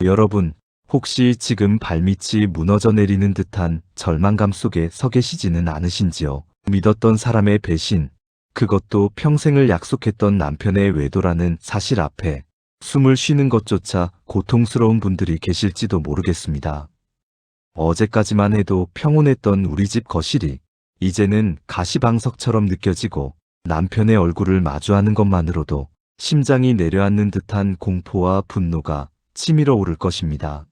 여러분, 혹시 지금 발밑이 무너져 내리는 듯한 절망감 속에 서 계시지는 않으신지요? 믿었던 사람의 배신, 그것도 평생을 약속했던 남편의 외도라는 사실 앞에 숨을 쉬는 것조차 고통스러운 분들이 계실지도 모르겠습니다. 어제까지만 해도 평온했던 우리 집 거실이 이제는 가시방석처럼 느껴지고, 남편의 얼굴을 마주하는 것만으로도 심장이 내려앉는 듯한 공포와 분노가 치밀어 오를 것입니다.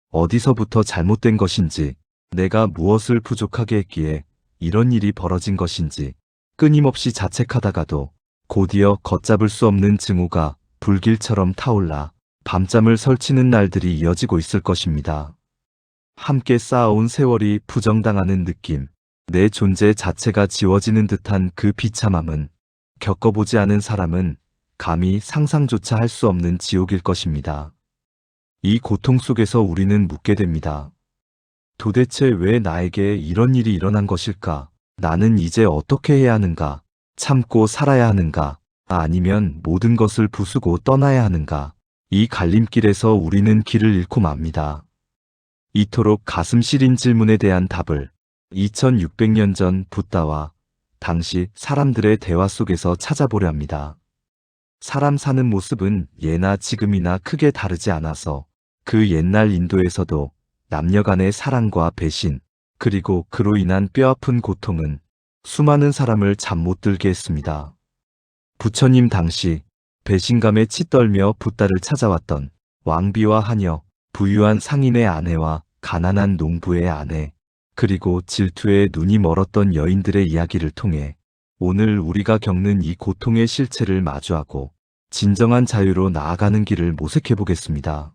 어디서부터 잘못된 것인지, 내가 무엇을 부족하게 했기에 이런 일이 벌어진 것인지 끊임없이 자책하다가도 곧이어 걷잡을 수 없는 증오가 불길처럼 타올라 밤잠을 설치는 날들이 이어지고 있을 것입니다. 함께 쌓아온 세월이 부정당하는 느낌, 내 존재 자체가 지워지는 듯한 그 비참함은 겪어보지 않은 사람은 감히 상상조차 할 수 없는 지옥일 것입니다. 이 고통 속에서 우리는 묻게 됩니다. 도대체 왜 나에게 이런 일이 일어난 것일까? 나는 이제 어떻게 해야 하는가? 참고 살아야 하는가? 아니면 모든 것을 부수고 떠나야 하는가? 이 갈림길에서 우리는 길을 잃고 맙니다. 이토록 가슴 시린 질문에 대한 답을 2600년 전 붓다와 당시 사람들의 대화 속에서 찾아보려 합니다. 사람 사는 모습은 예나 지금이나 크게 다르지 않아서 그 옛날 인도에서도 남녀 간의 사랑과 배신, 그리고 그로 인한 뼈아픈 고통은 수많은 사람을 잠 못 들게 했습니다. 부처님 당시 배신감에 치떨며 붓다를 찾아왔던 왕비와 하녀, 부유한 상인의 아내와 가난한 농부의 아내, 그리고 질투에 눈이 멀었던 여인들의 이야기를 통해 오늘 우리가 겪는 이 고통의 실체를 마주하고 진정한 자유로 나아가는 길을 모색해 보겠습니다.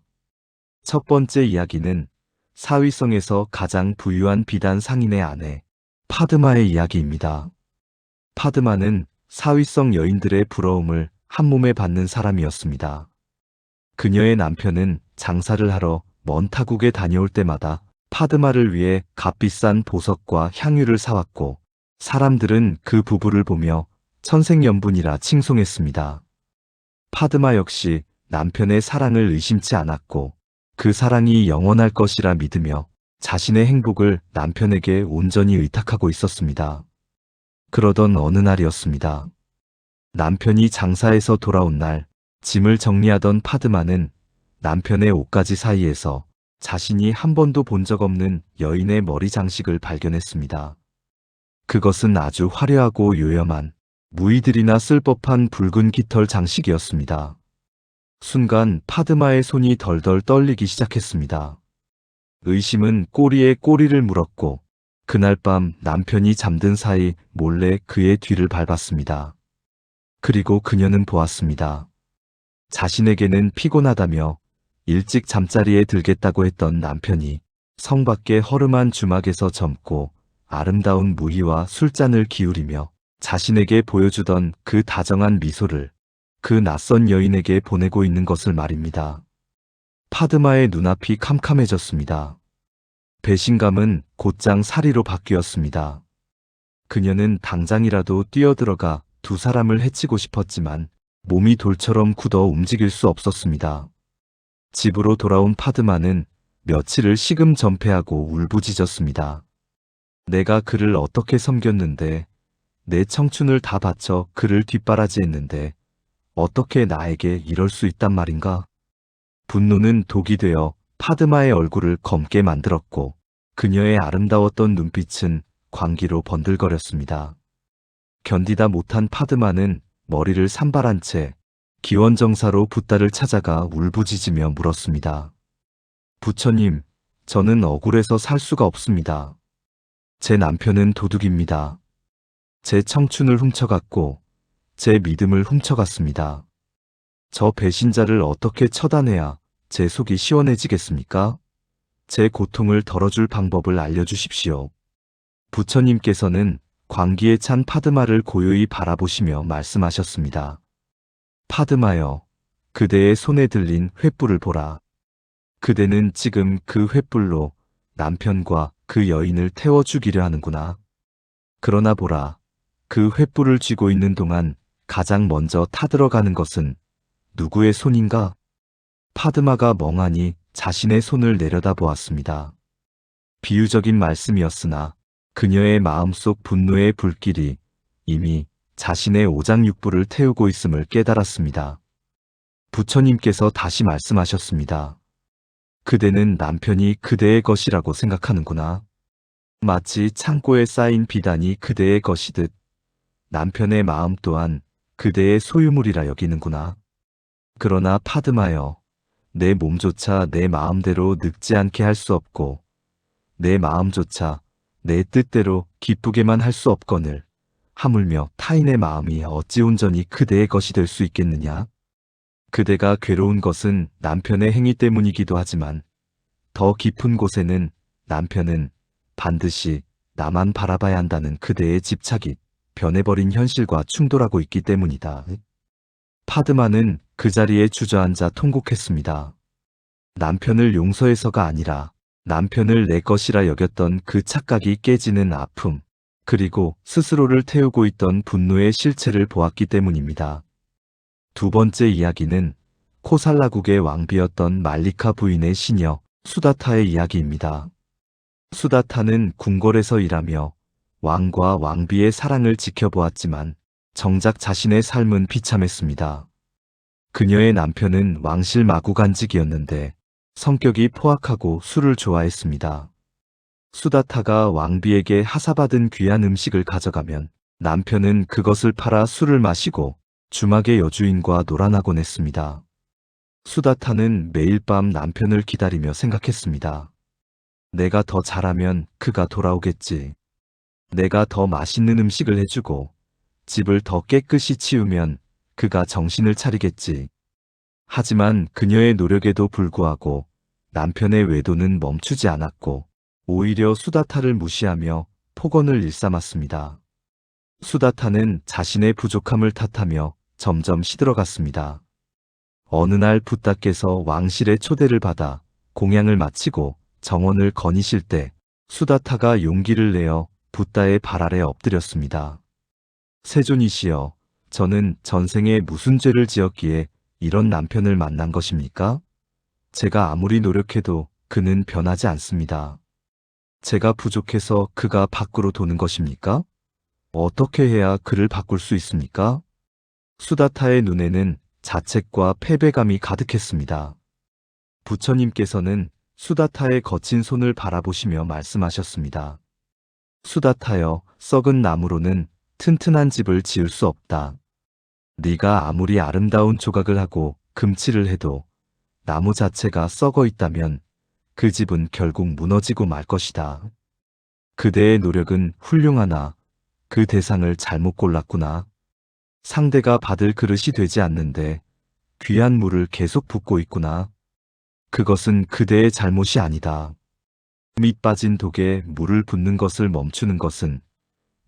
첫 번째 이야기는 사위성에서 가장 부유한 비단 상인의 아내 파드마의 이야기입니다. 파드마는 사위성 여인들의 부러움을 한몸에 받는 사람이었습니다. 그녀의 남편은 장사를 하러 먼 타국에 다녀올 때마다 파드마를 위해 값비싼 보석과 향유를 사왔고, 사람들은 그 부부를 보며 천생연분이라 칭송했습니다. 파드마 역시 남편의 사랑을 의심치 않았고, 그 사랑이 영원할 것이라 믿으며 자신의 행복을 남편에게 온전히 의탁하고 있었습니다. 그러던 어느 날이었습니다. 남편이 장사에서 돌아온 날, 짐을 정리하던 파드마는 남편의 옷가지 사이에서 자신이 한 번도 본 적 없는 여인의 머리 장식을 발견했습니다. 그것은 아주 화려하고 요염한 무의들이나 쓸 법한 붉은 깃털 장식이었습니다. 순간 파드마의 손이 덜덜 떨리기 시작했습니다. 의심은 꼬리에 꼬리를 물었고, 그날 밤 남편이 잠든 사이 몰래 그의 뒤를 밟았습니다. 그리고 그녀는 보았습니다. 자신에게는 피곤하다며 일찍 잠자리에 들겠다고 했던 남편이 성 밖의 허름한 주막에서 젊고 아름다운 무희와 술잔을 기울이며 자신에게 보여주던 그 다정한 미소를 그 낯선 여인에게 보내고 있는 것을 말입니다. 파드마의 눈앞이 캄캄해졌습니다. 배신감은 곧장 살이로 바뀌었습니다. 그녀는 당장이라도 뛰어들어가 두 사람을 해치고 싶었지만 몸이 돌처럼 굳어 움직일 수 없었습니다. 집으로 돌아온 파드마는 며칠을 시금전폐하고 울부짖었습니다. 내가 그를 어떻게 섬겼는데, 내 청춘을 다 바쳐 그를 뒷바라지했는데 어떻게 나에게 이럴 수 있단 말인가? 분노는 독이 되어 파드마의 얼굴을 검게 만들었고, 그녀의 아름다웠던 눈빛은 광기로 번들거렸습니다. 견디다 못한 파드마는 머리를 산발한 채 기원정사로 붓다를 찾아가 울부짖으며 물었습니다. 부처님, 저는 억울해서 살 수가 없습니다. 제 남편은 도둑입니다. 제 청춘을 훔쳐갔고 제 믿음을 훔쳐갔습니다. 저 배신자를 어떻게 처단해야 제 속이 시원해지겠습니까? 제 고통을 덜어줄 방법을 알려주십시오. 부처님께서는 광기에 찬 파드마를 고요히 바라보시며 말씀하셨습니다. 파드마여, 그대의 손에 들린 횃불을 보라. 그대는 지금 그 횃불로 남편과 그 여인을 태워 죽이려 하는구나. 그러나 보라, 그 횃불을 쥐고 있는 동안 가장 먼저 타들어가는 것은 누구의 손인가? 파드마가 멍하니 자신의 손을 내려다보았습니다. 비유적인 말씀이었으나 그녀의 마음속 분노의 불길이 이미 자신의 오장육부를 태우고 있음을 깨달았습니다. 부처님께서 다시 말씀하셨습니다. 그대는 남편이 그대의 것이라고 생각하는구나. 마치 창고에 쌓인 비단이 그대의 것이듯 남편의 마음 또한 그대의 소유물이라 여기는구나. 그러나 파드마여, 내 몸조차 내 마음대로 늙지 않게 할 수 없고 내 마음조차 내 뜻대로 기쁘게만 할 수 없거늘 하물며 타인의 마음이 어찌 온전히 그대의 것이 될 수 있겠느냐. 그대가 괴로운 것은 남편의 행위 때문이기도 하지만 더 깊은 곳에는 남편은 반드시 나만 바라봐야 한다는 그대의 집착이 변해버린 현실과 충돌하고 있기 때문이다. 파드마는 그 자리에 주저앉아 통곡했습니다. 남편을 용서해서가 아니라 남편을 내 것이라 여겼던 그 착각이 깨지는 아픔, 그리고 스스로를 태우고 있던 분노의 실체를 보았기 때문입니다. 두 번째 이야기는 코살라국의 왕비였던 말리카 부인의 시녀 수다타의 이야기입니다. 수다타는 궁궐에서 일하며 왕과 왕비의 사랑을 지켜보았지만 정작 자신의 삶은 비참했습니다. 그녀의 남편은 왕실 마구간직이었는데 성격이 포악하고 술을 좋아했습니다. 수다타가 왕비에게 하사받은 귀한 음식을 가져가면 남편은 그것을 팔아 술을 마시고 주막의 여주인과 놀아나곤 했습니다. 수다타는 매일 밤 남편을 기다리며 생각했습니다. 내가 더 잘하면 그가 돌아오겠지. 내가 더 맛있는 음식을 해주고 집을 더 깨끗이 치우면 그가 정신을 차리겠지. 하지만 그녀의 노력에도 불구하고 남편의 외도는 멈추지 않았고 오히려 수다타를 무시하며 폭언을 일삼았습니다. 수다타는 자신의 부족함을 탓하며 점점 시들어갔습니다. 어느 날 붓다께서 왕실의 초대를 받아 공양을 마치고 정원을 거니실 때 수다타가 용기를 내어 붓다의 발 아래 엎드렸습니다. 세존이시여, 저는 전생에 무슨 죄를 지었기에 이런 남편을 만난 것입니까? 제가 아무리 노력해도 그는 변하지 않습니다. 제가 부족해서 그가 밖으로 도는 것입니까? 어떻게 해야 그를 바꿀 수 있습니까? 수다타의 눈에는 자책과 패배감이 가득했습니다. 부처님께서는 수다타의 거친 손을 바라보시며 말씀하셨습니다. 수다타여, 썩은 나무로는 튼튼한 집을 지을 수 없다. 네가 아무리 아름다운 조각을 하고 금칠을 해도 나무 자체가 썩어 있다면 그 집은 결국 무너지고 말 것이다. 그대의 노력은 훌륭하나 그 대상을 잘못 골랐구나. 상대가 받을 그릇이 되지 않는데 귀한 물을 계속 붓고 있구나. 그것은 그대의 잘못이 아니다. 밑 빠진 독에 물을 붓는 것을 멈추는 것은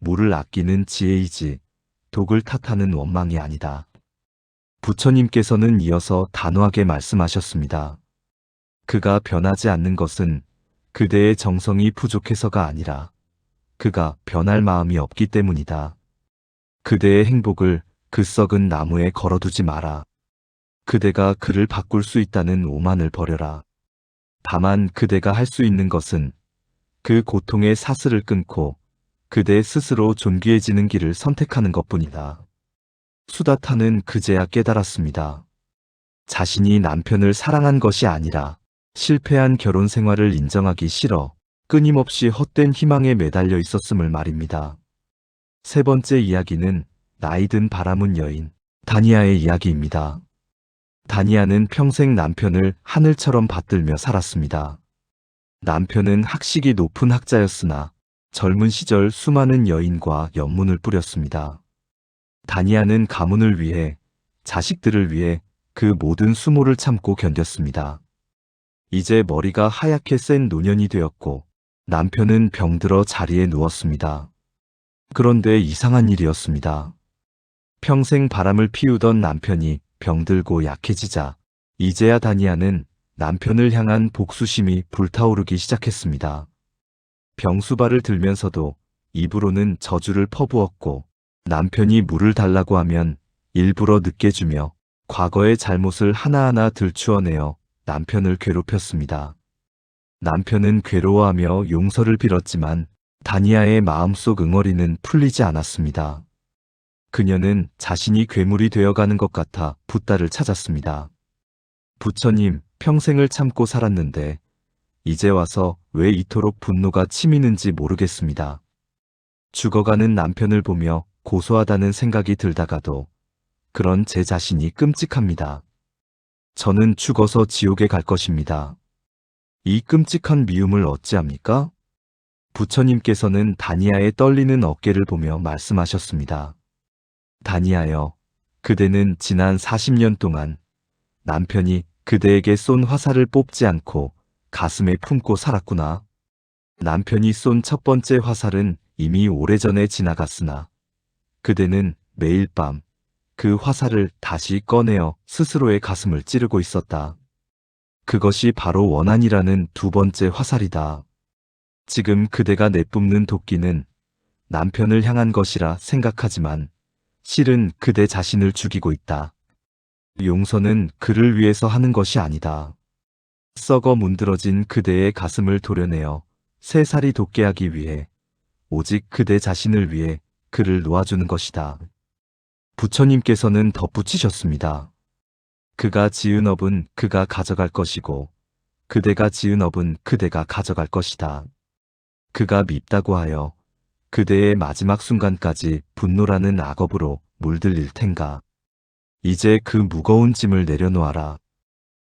물을 아끼는 지혜이지 독을 탓하는 원망이 아니다. 부처님께서는 이어서 단호하게 말씀하셨습니다. 그가 변하지 않는 것은 그대의 정성이 부족해서가 아니라 그가 변할 마음이 없기 때문이다. 그대의 행복을 그 썩은 나무에 걸어두지 마라. 그대가 그를 바꿀 수 있다는 오만을 버려라. 다만 그대가 할 수 있는 것은 그 고통의 사슬을 끊고 그대 스스로 존귀해지는 길을 선택하는 것뿐이다. 수다타는 그제야 깨달았습니다. 자신이 남편을 사랑한 것이 아니라 실패한 결혼 생활을 인정하기 싫어 끊임없이 헛된 희망에 매달려 있었음을 말입니다. 세 번째 이야기는 나이든 바라문 여인 다니아의 이야기입니다. 다니아는 평생 남편을 하늘처럼 받들며 살았습니다. 남편은 학식이 높은 학자였으나 젊은 시절 수많은 여인과 연문을 뿌렸습니다. 다니아는 가문을 위해, 자식들을 위해 그 모든 수모를 참고 견뎠습니다. 이제 머리가 하얗게 센 노년이 되었고 남편은 병들어 자리에 누웠습니다. 그런데 이상한 일이었습니다. 평생 바람을 피우던 남편이 병들고 약해지자 이제야 다니아는 남편을 향한 복수심이 불타오르기 시작했습니다. 병수발을 들면서도 입으로는 저주를 퍼부었고 남편이 물을 달라고 하면 일부러 늦게 주며 과거의 잘못을 하나하나 들추어내어 남편을 괴롭혔습니다. 남편은 괴로워하며 용서를 빌었지만 다니아의 마음속 응어리는 풀리지 않았습니다. 그녀는 자신이 괴물이 되어가는 것 같아 붓다를 찾았습니다. 부처님, 평생을 참고 살았는데 이제 와서 왜 이토록 분노가 치미는지 모르겠습니다. 죽어가는 남편을 보며 고소하다는 생각이 들다가도 그런 제 자신이 끔찍합니다. 저는 죽어서 지옥에 갈 것입니다. 이 끔찍한 미움을 어찌합니까? 부처님께서는 다니아의 떨리는 어깨를 보며 말씀하셨습니다. 다니아여, 그대는 지난 40년 동안 남편이 그대에게 쏜 화살을 뽑지 않고 가슴에 품고 살았구나. 남편이 쏜 첫 번째 화살은 이미 오래전에 지나갔으나 그대는 매일 밤 그 화살을 다시 꺼내어 스스로의 가슴을 찌르고 있었다. 그것이 바로 원한이라는 두 번째 화살이다. 지금 그대가 내뿜는 도끼는 남편을 향한 것이라 생각하지만 실은 그대 자신을 죽이고 있다. 용서는 그를 위해서 하는 것이 아니다. 썩어 문드러진 그대의 가슴을 도려내어 새살이 돋게 하기 위해 오직 그대 자신을 위해 그를 놓아주는 것이다. 부처님께서는 덧붙이셨습니다. 그가 지은 업은 그가 가져갈 것이고 그대가 지은 업은 그대가 가져갈 것이다. 그가 밉다고 하여 그대의 마지막 순간까지 분노라는 악업으로 물들일 텐가. 이제 그 무거운 짐을 내려놓아라.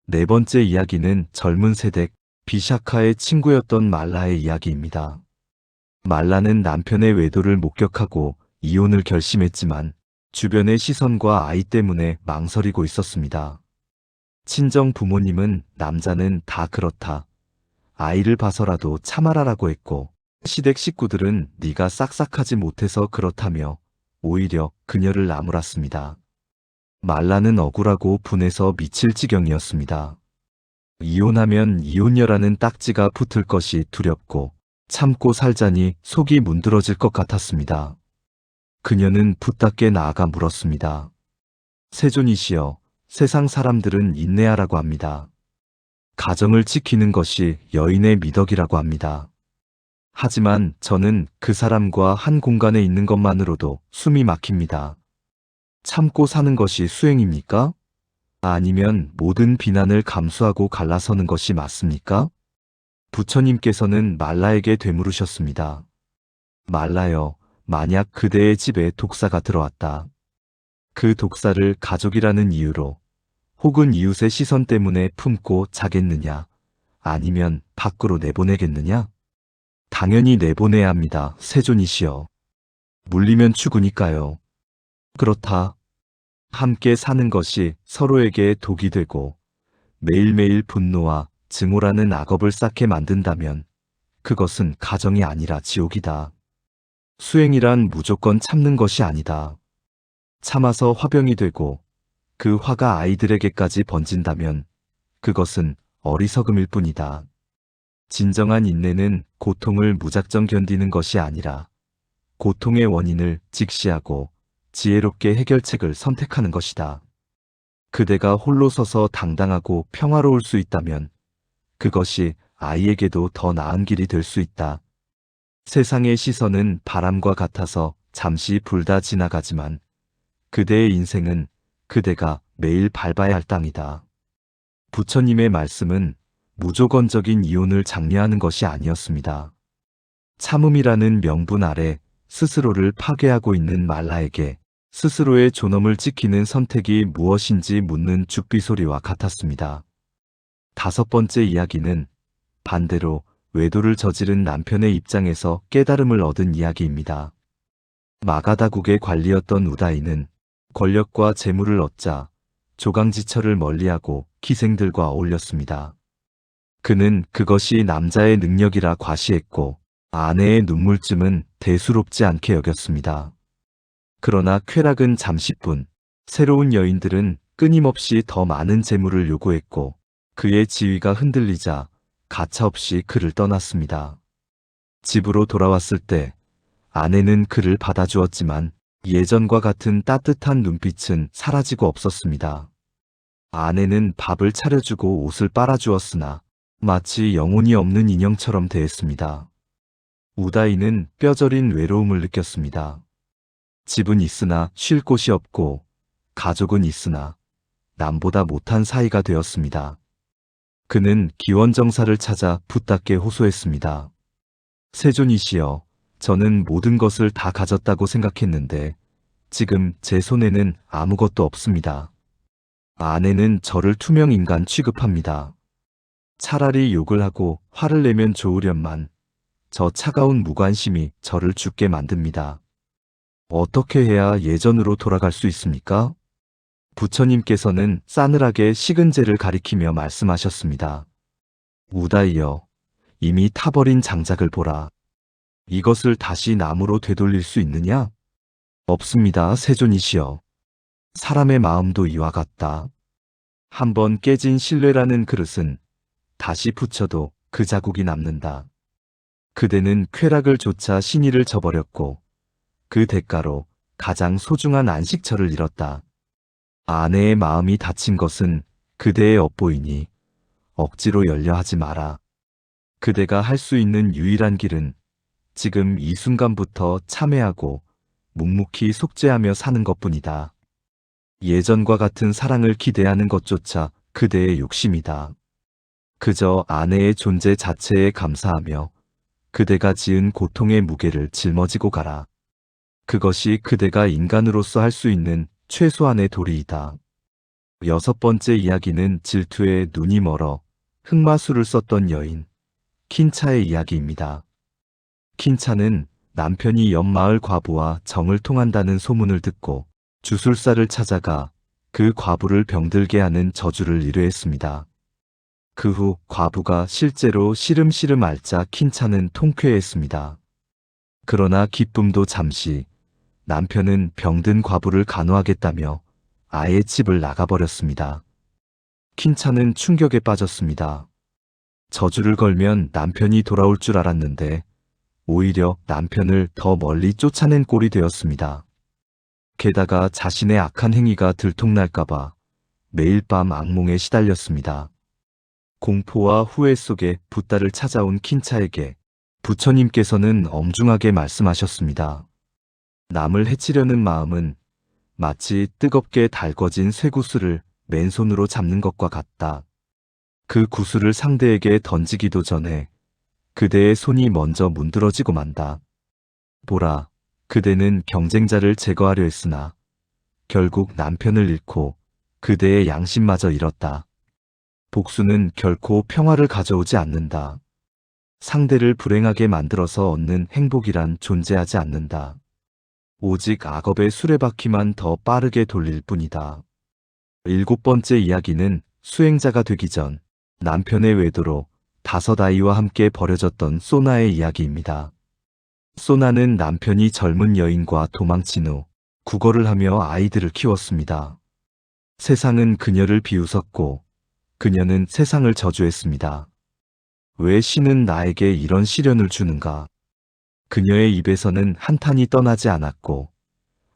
네 번째 이야기는 젊은 세댁 비샤카의 친구였던 말라의 이야기입니다. 말라는 남편의 외도를 목격하고 이혼을 결심했지만 주변의 시선과 아이 때문에 망설이고 있었습니다. 친정 부모님은 남자는 다 그렇다. 아이를 봐서라도 참아라라고 했고 시댁 식구들은 네가 싹싹하지 못해서 그렇다며 오히려 그녀를 나무랐습니다. 말라는 억울하고 분해서 미칠 지경이었습니다. 이혼하면 이혼녀라는 딱지가 붙을 것이 두렵고 참고 살자니 속이 문드러질 것 같았습니다. 그녀는 붓답게 나아가 물었습니다. 세존이시여, 세상 사람들은 인내하라고 합니다. 가정을 지키는 것이 여인의 미덕이라고 합니다. 하지만 저는 그 사람과 한 공간에 있는 것만으로도 숨이 막힙니다. 참고 사는 것이 수행입니까? 아니면 모든 비난을 감수하고 갈라서는 것이 맞습니까? 부처님께서는 말라에게 되물으셨습니다. 말라여, 만약 그대의 집에 독사가 들어왔다. 그 독사를 가족이라는 이유로 혹은 이웃의 시선 때문에 품고 자겠느냐? 아니면 밖으로 내보내겠느냐? 당연히 내보내야 합니다. 세존이시여. 물리면 죽으니까요. 그렇다. 함께 사는 것이 서로에게 독이 되고 매일매일 분노와 증오라는 악업을 쌓게 만든다면 그것은 가정이 아니라 지옥이다. 수행이란 무조건 참는 것이 아니다. 참아서 화병이 되고 그 화가 아이들에게까지 번진다면 그것은 어리석음일 뿐이다. 진정한 인내는 고통을 무작정 견디는 것이 아니라 고통의 원인을 직시하고 지혜롭게 해결책을 선택하는 것이다. 그대가 홀로 서서 당당하고 평화로울 수 있다면 그것이 아이에게도 더 나은 길이 될 수 있다. 세상의 시선은 바람과 같아서 잠시 불다 지나가지만 그대의 인생은 그대가 매일 밟아야 할 땅이다. 부처님의 말씀은 무조건적인 이혼을 장려하는 것이 아니었습니다. 참음이라는 명분 아래 스스로를 파괴하고 있는 말라에게 스스로의 존엄을 지키는 선택이 무엇인지 묻는 죽비소리와 같았습니다. 다섯 번째 이야기는 반대로 외도를 저지른 남편의 입장에서 깨달음을 얻은 이야기입니다. 마가다국의 관리였던 우다이는 권력과 재물을 얻자 조강지처를 멀리하고 기생들과 어울렸습니다. 그는 그것이 남자의 능력이라 과시했고 아내의 눈물쯤은 대수롭지 않게 여겼습니다. 그러나 쾌락은 잠시뿐, 새로운 여인들은 끊임없이 더 많은 재물을 요구했고 그의 지위가 흔들리자 가차없이 그를 떠났습니다. 집으로 돌아왔을 때 아내는 그를 받아주었지만 예전과 같은 따뜻한 눈빛은 사라지고 없었습니다. 아내는 밥을 차려주고 옷을 빨아주었으나 마치 영혼이 없는 인형처럼 대했습니다. 우다이는 뼈저린 외로움을 느꼈습니다. 집은 있으나 쉴 곳이 없고 가족은 있으나 남보다 못한 사이가 되었습니다. 그는 기원정사를 찾아 붓답게 호소했습니다. 세존이시여, 저는 모든 것을 다 가졌다고 생각했는데 지금 제 손에는 아무것도 없습니다. 아내는 저를 투명인간 취급합니다. 차라리 욕을 하고 화를 내면 좋으련만 저 차가운 무관심이 저를 죽게 만듭니다. 어떻게 해야 예전으로 돌아갈 수 있습니까? 부처님께서는 싸늘하게 식은재를 가리키며 말씀하셨습니다. 우다이여, 이미 타버린 장작을 보라. 이것을 다시 나무로 되돌릴 수 있느냐? 없습니다, 세존이시여. 사람의 마음도 이와 같다. 한번 깨진 신뢰라는 그릇은 다시 붙여도 그 자국이 남는다. 그대는 쾌락을 조차 신의를 저버렸고 그 대가로 가장 소중한 안식처를 잃었다. 아내의 마음이 다친 것은 그대의 업보이니 억지로 열려 하지 마라. 그대가 할 수 있는 유일한 길은 지금 이 순간부터 참회하고 묵묵히 속죄하며 사는 것뿐이다. 예전과 같은 사랑을 기대하는 것조차 그대의 욕심이다. 그저 아내의 존재 자체에 감사하며 그대가 지은 고통의 무게를 짊어지고 가라. 그것이 그대가 인간으로서 할 수 있는 최소한의 도리이다. 6번째 이야기는 질투에 눈이 멀어 흑마술을 썼던 여인 킨차의 이야기입니다. 킨차는 남편이 옆 마을 과부와 정을 통한다는 소문을 듣고 주술사를 찾아가 그 과부를 병들게 하는 저주를 의뢰했습니다. 그 후 과부가 실제로 시름시름 앓자 킨차는 통쾌했습니다. 그러나 기쁨도 잠시, 남편은 병든 과부를 간호하겠다며 아예 집을 나가버렸습니다. 킨차는 충격에 빠졌습니다. 저주를 걸면 남편이 돌아올 줄 알았는데 오히려 남편을 더 멀리 쫓아낸 꼴이 되었습니다. 게다가 자신의 악한 행위가 들통날까봐 매일 밤 악몽에 시달렸습니다. 공포와 후회 속에 붓다를 찾아온 킨차에게 부처님께서는 엄중하게 말씀하셨습니다. 남을 해치려는 마음은 마치 뜨겁게 달궈진 쇠구슬을 맨손으로 잡는 것과 같다. 그 구슬을 상대에게 던지기도 전에 그대의 손이 먼저 문드러지고 만다. 보라, 그대는 경쟁자를 제거하려 했으나 결국 남편을 잃고 그대의 양심마저 잃었다. 복수는 결코 평화를 가져오지 않는다. 상대를 불행하게 만들어서 얻는 행복이란 존재하지 않는다. 오직 악업의 수레바퀴만 더 빠르게 돌릴 뿐이다. 7번째 이야기는 수행자가 되기 전 남편의 외도로 5아이와 함께 버려졌던 소나의 이야기입니다. 소나는 남편이 젊은 여인과 도망친 후 구걸을 하며 아이들을 키웠습니다. 세상은 그녀를 비웃었고 그녀는 세상을 저주했습니다. 왜 신은 나에게 이런 시련을 주는가? 그녀의 입에서는 한탄이 떠나지 않았고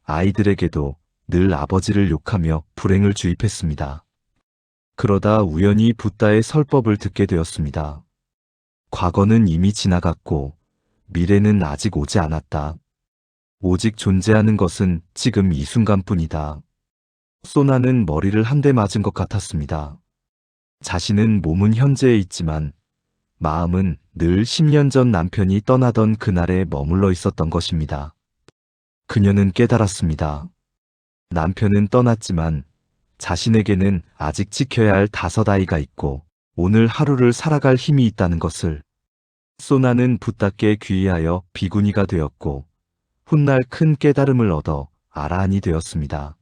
아이들에게도 늘 아버지를 욕하며 불행을 주입했습니다. 그러다 우연히 붓다의 설법을 듣게 되었습니다. 과거는 이미 지나갔고 미래는 아직 오지 않았다. 오직 존재하는 것은 지금 이 순간뿐이다. 소나는 머리를 한 대 맞은 것 같았습니다. 자신은 몸은 현재에 있지만 마음은 늘 10년 전 남편이 떠나던 그날에 머물러 있었던 것입니다. 그녀는 깨달았습니다. 남편은 떠났지만 자신에게는 아직 지켜야 할 5아이가 있고 오늘 하루를 살아갈 힘이 있다는 것을. 소나는 붓답게 귀의하여 비구니가 되었고 훗날 큰 깨달음을 얻어 아라한이 되었습니다.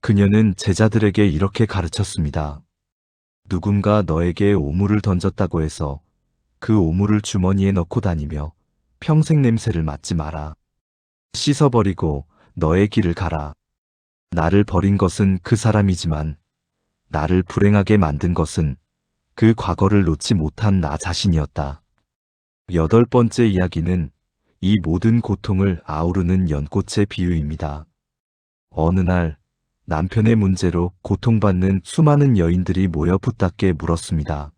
그녀는 제자들에게 이렇게 가르쳤습니다. 누군가 너에게 오물을 던졌다고 해서 그 오물을 주머니에 넣고 다니며 평생 냄새를 맡지 마라. 씻어버리고 너의 길을 가라. 나를 버린 것은 그 사람이지만 나를 불행하게 만든 것은 그 과거를 놓지 못한 나 자신이었다. 8번째 이야기는 이 모든 고통을 아우르는 연꽃의 비유입니다. 어느 날 남편의 문제로 고통받는 수많은 여인들이 모여 붙답게 물었습니다.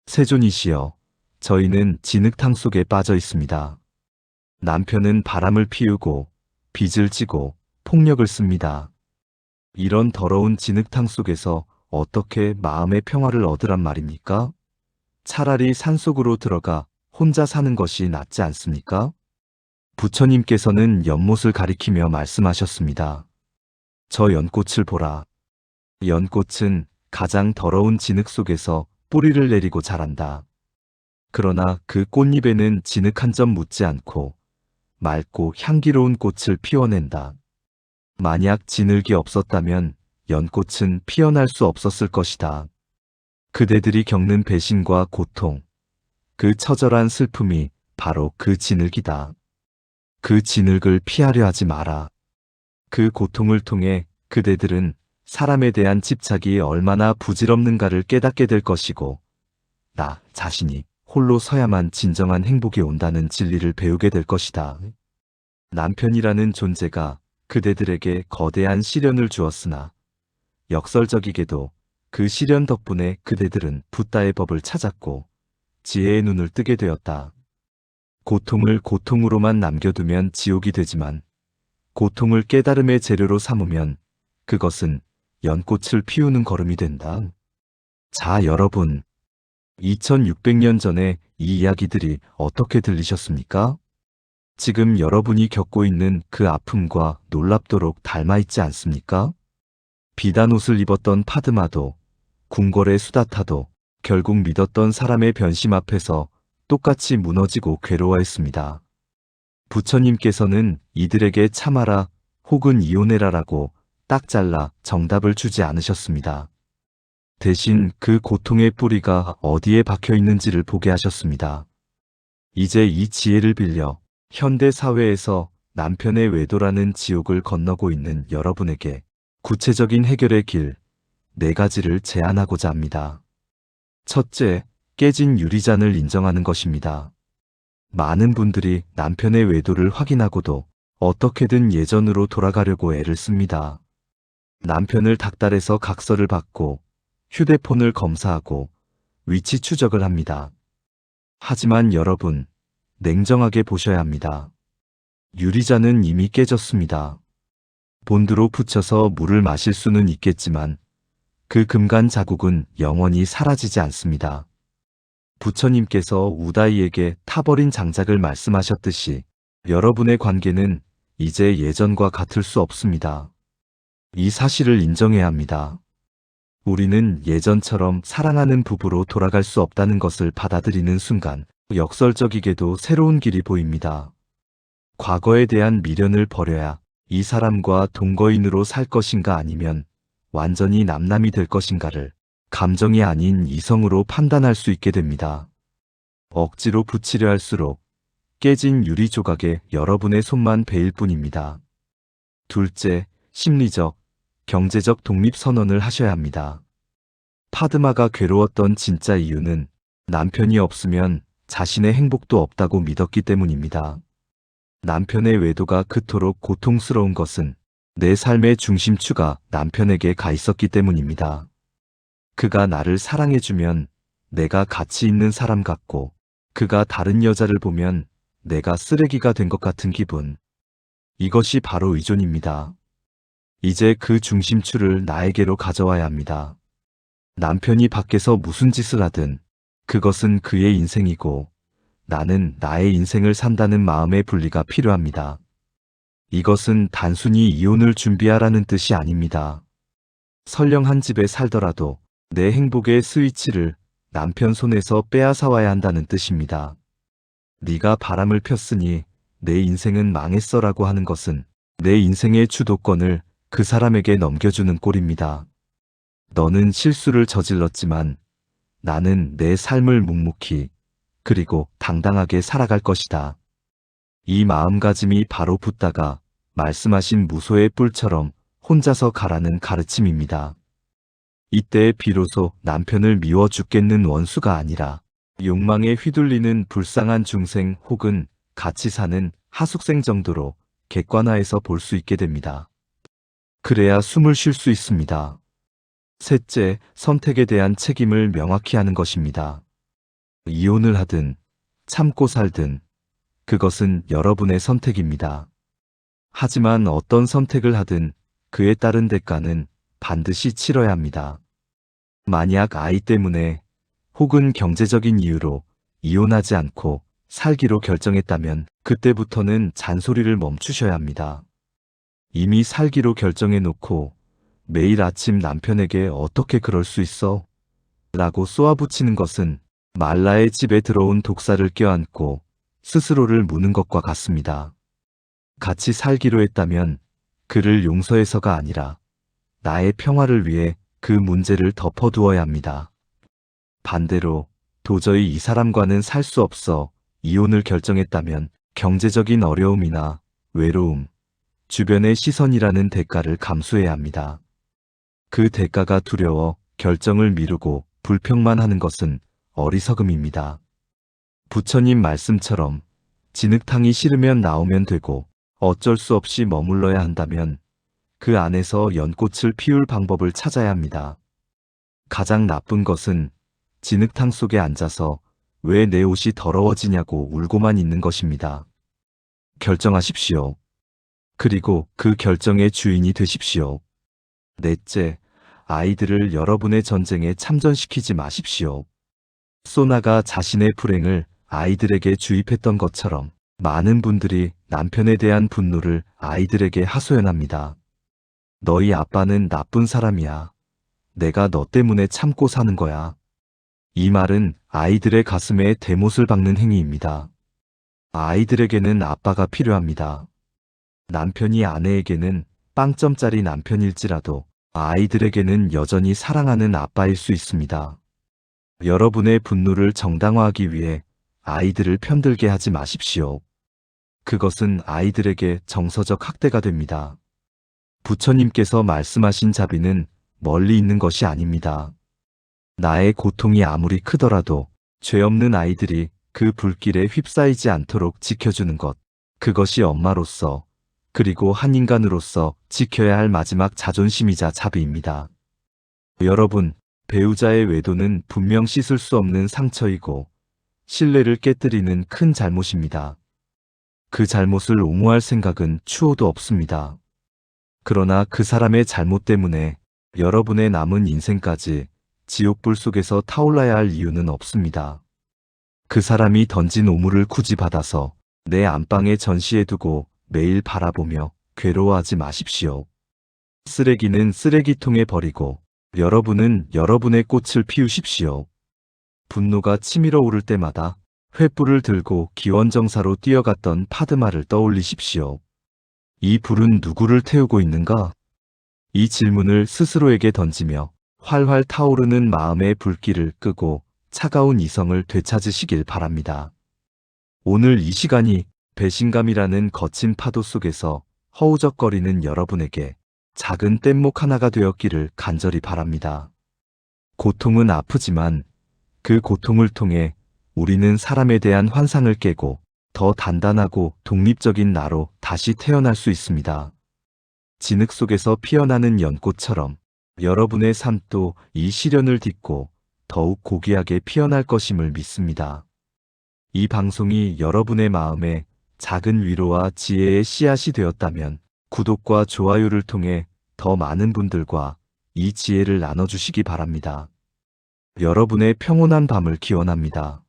세존이시여, 저희는 진흙탕 속에 빠져 있습니다. 남편은 바람을 피우고 빚을 지고 폭력을 씁니다. 이런 더러운 진흙탕 속에서 어떻게 마음의 평화를 얻으란 말입니까? 차라리 산속으로 들어가 혼자 사는 것이 낫지 않습니까? 부처님께서는 연못을 가리키며 말씀하셨습니다. 저 연꽃을 보라. 연꽃은 가장 더러운 진흙 속에서 뿌리를 내리고 자란다. 그러나 그 꽃잎에는 진흙 한 점 묻지 않고 맑고 향기로운 꽃을 피워낸다. 만약 진흙이 없었다면 연꽃은 피어날 수 없었을 것이다. 그대들이 겪는 배신과 고통, 그 처절한 슬픔이 바로 그 진흙이다. 그 진흙을 피하려 하지 마라. 그 고통을 통해 그대들은 사람에 대한 집착이 얼마나 부질없는가를 깨닫게 될 것이고, 나 자신이 홀로 서야만 진정한 행복이 온다는 진리를 배우게 될 것이다. 남편이라는 존재가 그대들에게 거대한 시련을 주었으나 역설적이게도 그 시련 덕분에 그대들은 붓다의 법을 찾았고 지혜의 눈을 뜨게 되었다. 고통을 고통으로만 남겨두면 지옥이 되지만 고통을 깨달음의 재료로 삼으면 그것은 연꽃을 피우는 걸음이 된다. 자, 여러분, 2600년 전에 이 이야기들이 어떻게 들리셨습니까? 지금 여러분이 겪고 있는 그 아픔과 놀랍도록 닮아있지 않습니까? 비단 옷을 입었던 파드마도, 궁궐의 수다타도 결국 믿었던 사람의 변심 앞에서 똑같이 무너지고 괴로워했습니다. 부처님께서는 이들에게 참아라 혹은 이혼해라라고 딱 잘라 정답을 주지 않으셨습니다. 대신 그 고통의 뿌리가 어디에 박혀 있는지를 보게 하셨습니다. 이제 이 지혜를 빌려 현대 사회에서 남편의 외도라는 지옥을 건너고 있는 여러분에게 구체적인 해결의 길 4가지를 제안하고자 합니다. 첫째, 깨진 유리잔을 인정하는 것입니다. 많은 분들이 남편의 외도를 확인하고도 어떻게든 예전으로 돌아가려고 애를 씁니다. 남편을 닥달해서 각서를 받고 휴대폰을 검사하고 위치 추적을 합니다. 하지만 여러분, 냉정하게 보셔야 합니다. 유리잔은 이미 깨졌습니다. 본드로 붙여서 물을 마실 수는 있겠지만 그 금간 자국은 영원히 사라지지 않습니다. 부처님께서 우다이에게 타버린 장작을 말씀하셨듯이 여러분의 관계는 이제 예전과 같을 수 없습니다. 이 사실을 인정해야 합니다. 우리는 예전처럼 사랑하는 부부로 돌아갈 수 없다는 것을 받아들이는 순간 역설적이게도 새로운 길이 보입니다. 과거에 대한 미련을 버려야 이 사람과 동거인으로 살 것인가 아니면 완전히 남남이 될 것인가를 감정이 아닌 이성으로 판단할 수 있게 됩니다. 억지로 붙이려 할수록 깨진 유리 조각에 여러분의 손만 베일 뿐입니다. 둘째, 심리적, 경제적 독립선언을 하셔야 합니다. 파드마가 괴로웠던 진짜 이유는 남편이 없으면 자신의 행복도 없다고 믿었기 때문입니다. 남편의 외도가 그토록 고통스러운 것은 내 삶의 중심추가 남편에게 가 있었기 때문입니다. 그가 나를 사랑해주면 내가 가치 있는 사람 같고 그가 다른 여자를 보면 내가 쓰레기가 된 것 같은 기분. 이것이 바로 의존입니다. 이제 그 중심추를 나에게로 가져와야 합니다. 남편이 밖에서 무슨 짓을 하든 그것은 그의 인생이고 나는 나의 인생을 산다는 마음의 분리가 필요합니다. 이것은 단순히 이혼을 준비하라는 뜻이 아닙니다. 설령 한 집에 살더라도 내 행복의 스위치를 남편 손에서 빼앗아와야 한다는 뜻입니다. 네가 바람을 폈으니 내 인생은 망했어라고 하는 것은 내 인생의 주도권을 그 사람에게 넘겨주는 꼴입니다. 너는 실수를 저질렀지만 나는 내 삶을 묵묵히 그리고 당당하게 살아갈 것이다. 이 마음가짐이 바로 붓다가 말씀하신 무소의 뿔처럼 혼자서 가라는 가르침입니다. 이때 비로소 남편을 미워 죽겠는 원수가 아니라 욕망에 휘둘리는 불쌍한 중생 혹은 같이 사는 하숙생 정도로 객관화해서 볼 수 있게 됩니다. 그래야 숨을 쉴 수 있습니다. 셋째, 선택에 대한 책임을 명확히 하는 것입니다. 이혼을 하든 참고 살든 그것은 여러분의 선택입니다. 하지만 어떤 선택을 하든 그에 따른 대가는 반드시 치러야 합니다. 만약 아이 때문에 혹은 경제적인 이유로 이혼하지 않고 살기로 결정했다면 그때부터는 잔소리를 멈추셔야 합니다. 이미 살기로 결정해 놓고 매일 아침 남편에게 어떻게 그럴 수 있어? 라고 쏘아붙이는 것은 말라의 집에 들어온 독사를 껴안고 스스로를 무는 것과 같습니다. 같이 살기로 했다면 그를 용서해서가 아니라 나의 평화를 위해 그 문제를 덮어두어야 합니다. 반대로 도저히 이 사람과는 살 수 없어 이혼을 결정했다면 경제적인 어려움이나 외로움, 주변의 시선이라는 대가를 감수해야 합니다. 그 대가가 두려워 결정을 미루고 불평만 하는 것은 어리석음입니다. 부처님 말씀처럼 진흙탕이 싫으면 나오면 되고 어쩔 수 없이 머물러야 한다면 그 안에서 연꽃을 피울 방법을 찾아야 합니다. 가장 나쁜 것은 진흙탕 속에 앉아서 왜 내 옷이 더러워지냐고 울고만 있는 것입니다. 결정하십시오. 그리고 그 결정의 주인이 되십시오. 넷째, 아이들을 여러분의 전쟁에 참전시키지 마십시오. 소나가 자신의 불행을 아이들에게 주입했던 것처럼 많은 분들이 남편에 대한 분노를 아이들에게 하소연합니다. 너희 아빠는 나쁜 사람이야. 내가 너 때문에 참고 사는 거야. 이 말은 아이들의 가슴에 대못을 박는 행위입니다. 아이들에게는 아빠가 필요합니다. 남편이 아내에게는 빵점짜리 남편일지라도 아이들에게는 여전히 사랑하는 아빠일 수 있습니다. 여러분의 분노를 정당화하기 위해 아이들을 편들게 하지 마십시오. 그것은 아이들에게 정서적 학대가 됩니다. 부처님께서 말씀하신 자비는 멀리 있는 것이 아닙니다. 나의 고통이 아무리 크더라도 죄 없는 아이들이 그 불길에 휩싸이지 않도록 지켜주는 것, 그것이 엄마로서 그리고 한 인간으로서 지켜야 할 마지막 자존심이자 자비입니다. 여러분, 배우자의 외도는 분명 씻을 수 없는 상처이고 신뢰를 깨뜨리는 큰 잘못입니다. 그 잘못을 옹호할 생각은 추호도 없습니다. 그러나 그 사람의 잘못 때문에 여러분의 남은 인생까지 지옥불 속에서 타올라야 할 이유는 없습니다. 그 사람이 던진 오물을 굳이 받아서 내 안방에 전시해두고 매일 바라보며 괴로워하지 마십시오. 쓰레기는 쓰레기통에 버리고 여러분은 여러분의 꽃을 피우십시오. 분노가 치밀어 오를 때마다 횃불을 들고 기원정사로 뛰어갔던 파드마를 떠올리십시오. 이 불은 누구를 태우고 있는가? 이 질문을 스스로에게 던지며 활활 타오르는 마음의 불길을 끄고 차가운 이성을 되찾으시길 바랍니다. 오늘 이 시간이 배신감이라는 거친 파도 속에서 허우적거리는 여러분에게 작은 뗏목 하나가 되었기를 간절히 바랍니다. 고통은 아프지만 그 고통을 통해 우리는 사람에 대한 환상을 깨고 더 단단하고 독립적인 나로 다시 태어날 수 있습니다. 진흙 속에서 피어나는 연꽃처럼 여러분의 삶도 이 시련을 딛고 더욱 고귀하게 피어날 것임을 믿습니다. 이 방송이 여러분의 마음에 작은 위로와 지혜의 씨앗이 되었다면 구독과 좋아요를 통해 더 많은 분들과 이 지혜를 나눠주시기 바랍니다. 여러분의 평온한 밤을 기원합니다.